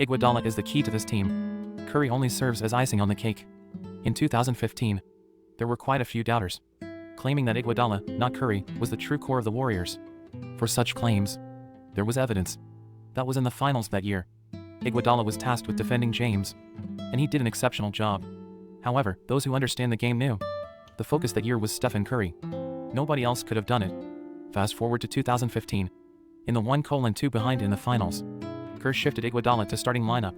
Iguodala is the key to this team. Curry only serves as icing on the cake. In 2015, there were quite a few doubters, claiming that Iguodala, not Curry, was the true core of the Warriors. For such claims, there was evidence. That was in the finals that year. Iguodala was tasked with defending James, and he did an exceptional job. However, those who understand the game knew the focus that year was Stephen Curry. Nobody else could have done it. Fast forward to 2015. In the 1:2 behind in the finals, Kerr shifted Iguodala to starting lineup.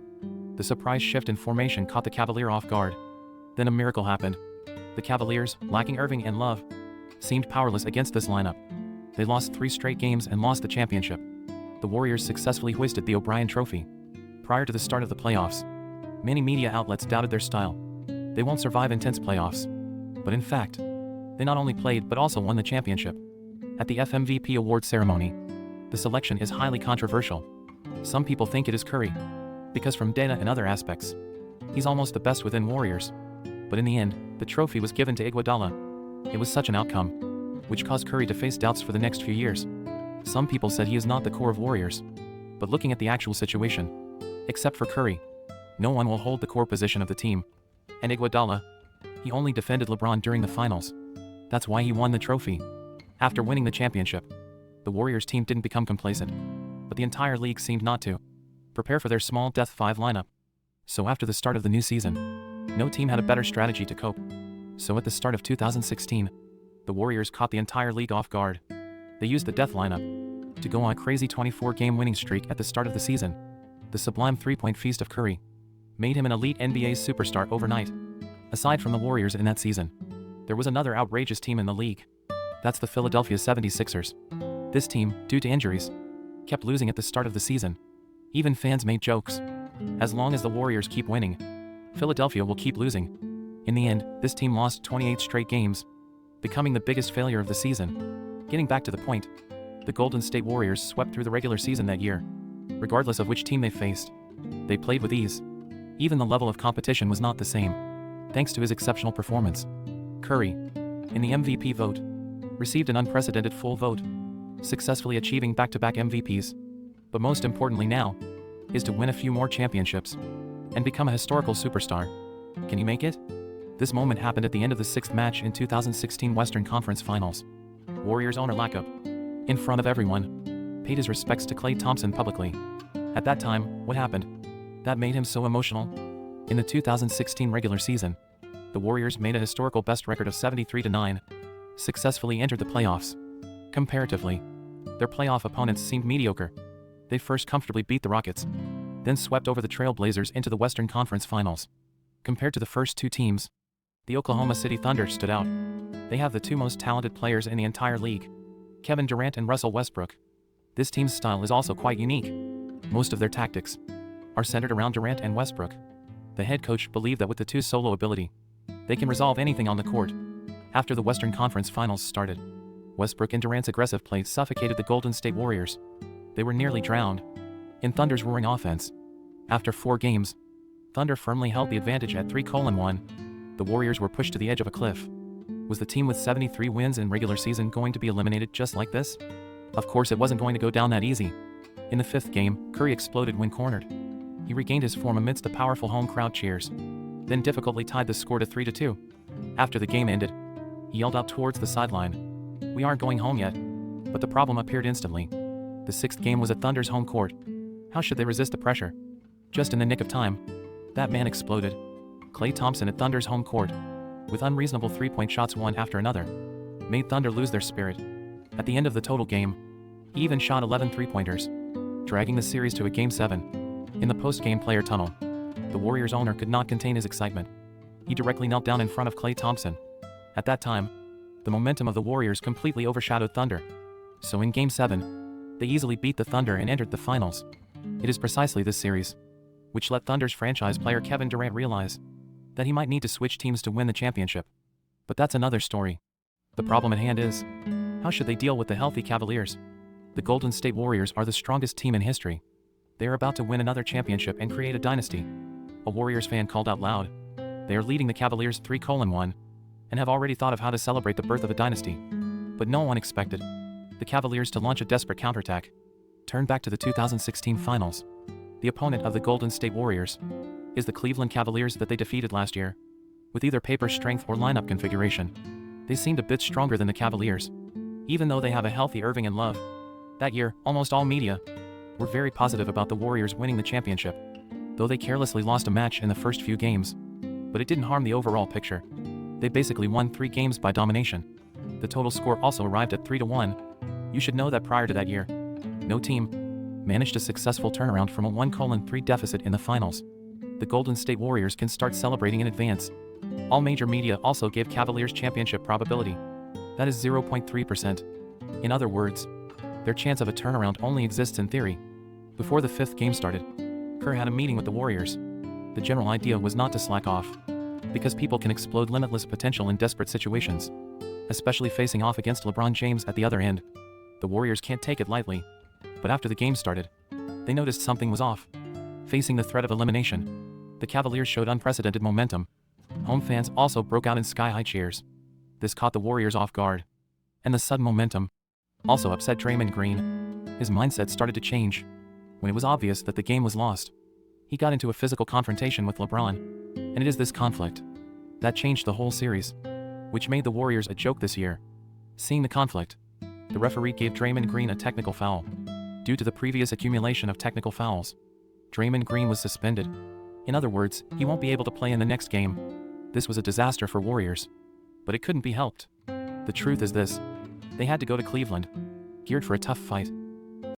The surprise shift in formation caught the Cavaliers off guard. Then a miracle happened. The Cavaliers, lacking Irving and Love, seemed powerless against this lineup. They lost 3 straight games and lost the championship. The Warriors successfully hoisted the O'Brien Trophy. Prior to the start of the playoffs, many media outlets doubted their style. They won't survive intense playoffs. But in fact, they not only played but also won the championship. At the FMVP award ceremony, the selection is highly controversial. Some people think it is Curry, because from data and other aspects, he's almost the best within Warriors. But in the end, the trophy was given to Iguodala. It was such an outcome, which caused Curry to face doubts for the next few years. Some people said he is not the core of Warriors. But looking at the actual situation, except for Curry, no one will hold the core position of the team. And Iguodala, he only defended LeBron during the finals. That's why he won the trophy. After winning the championship, the Warriors team didn't become complacent, but the entire league seemed not to prepare for their small death 5 lineup. So after the start of the new season, no team had a better strategy to cope. So at the start of 2016, the Warriors caught the entire league off guard. They used the death lineup to go on a crazy 24-game winning streak at the start of the season. The sublime 3-point feast of Curry made him an elite NBA superstar overnight. Aside from the Warriors in that season, there was another outrageous team in the league. That's the Philadelphia 76ers. This team, due to injuries, kept losing at the start of the season. Even fans made jokes. As long as the Warriors keep winning, Philadelphia will keep losing. In the end, this team lost 28 straight games, becoming the biggest failure of the season. Getting back to the point, the Golden State Warriors swept through the regular season that year. Regardless of which team they faced, they played with ease. Even the level of competition was not the same, thanks to his exceptional performance. Curry, in the MVP vote, received an unprecedented full vote, successfully achieving back-to-back MVPs. But most importantly now, is to win a few more championships and become a historical superstar. Can he make it? This moment happened at the end of the 6th match in 2016 Western Conference Finals. Warriors owner Lacob, in front of everyone, paid his respects to Klay Thompson publicly. At that time, what happened that made him so emotional? In the 2016 regular season, the Warriors made a historical best record of 73-9, successfully entered the playoffs. Comparatively, their playoff opponents seemed mediocre. They first comfortably beat the Rockets, then swept over the Trail Blazers into the Western Conference Finals. Compared to the first 2 teams, the Oklahoma City Thunder stood out. They have the 2 most talented players in the entire league, Kevin Durant and Russell Westbrook. This team's style is also quite unique. Most of their tactics are centered around Durant and Westbrook. The head coach believed that with the 2 solo ability, they can resolve anything on the court. After the Western Conference Finals started, Westbrook and Durant's aggressive play suffocated the Golden State Warriors. They were nearly drowned in Thunder's roaring offense. After 4 games, Thunder firmly held the advantage at 3:1. The Warriors were pushed to the edge of a cliff. Was the team with 73 wins in regular season going to be eliminated just like this? Of course it wasn't going to go down that easy. In the 5th game, Curry exploded when cornered. He regained his form amidst the powerful home crowd cheers, then difficultly tied the score to 3-2. After the game ended, he yelled out towards the sideline, "We aren't going home yet." But the problem appeared instantly. The 6th game was at Thunder's home court. How should they resist the pressure? Just in the nick of time, that man exploded. Klay Thompson at Thunder's home court, with unreasonable 3-point shots one after another, made Thunder lose their spirit. At the end of the total game, he even shot 11 3-pointers, dragging the series to a Game 7. In the post-game player tunnel, the Warriors owner could not contain his excitement. He directly knelt down in front of Klay Thompson. At that time, the momentum of the Warriors completely overshadowed Thunder. So in Game 7, they easily beat the Thunder and entered the finals. It is precisely this series which let Thunder's franchise player Kevin Durant realize that he might need to switch teams to win the championship. But that's another story. The problem at hand is, how should they deal with the healthy Cavaliers? The Golden State Warriors are the strongest team in history. They are about to win another championship and create a dynasty. A Warriors fan called out loud. They are leading the Cavaliers 3:1 and have already thought of how to celebrate the birth of a dynasty. But no one expected the Cavaliers to launch a desperate counterattack. Turn back to the 2016 finals. The opponent of the Golden State Warriors is the Cleveland Cavaliers that they defeated last year. With either paper strength or lineup configuration, they seemed a bit stronger than the Cavaliers. Even though they have a healthy Irving and Love, that year, almost all media were very positive about the Warriors winning the championship, though they carelessly lost a match in the first few games. But it didn't harm the overall picture. They basically won 3 games by domination. The total score also arrived at 3-1. You should know that prior to that year, no team managed a successful turnaround from a 1-3 deficit in the finals. The Golden State Warriors can start celebrating in advance. All major media also gave Cavaliers championship probability. That is 0.3%. In other words, their chance of a turnaround only exists in theory. Before the 5th game started, Kerr had a meeting with the Warriors. The general idea was not to slack off, because people can explode limitless potential in desperate situations, especially facing off against LeBron James at the other end. The Warriors can't take it lightly. But after the game started, they noticed something was off. Facing the threat of elimination, the Cavaliers showed unprecedented momentum. Home fans also broke out in sky-high cheers. This caught the Warriors off guard. And the sudden momentum also upset Draymond Green. His mindset started to change. When it was obvious that the game was lost, he got into a physical confrontation with LeBron. And it is this conflict that changed the whole series, which made the Warriors a joke this year. Seeing the conflict, the referee gave Draymond Green a technical foul. Due to the previous accumulation of technical fouls, Draymond Green was suspended. In other words, he won't be able to play in the next game. This was a disaster for Warriors. But it couldn't be helped. The truth is this: they had to go to Cleveland, geared for a tough fight.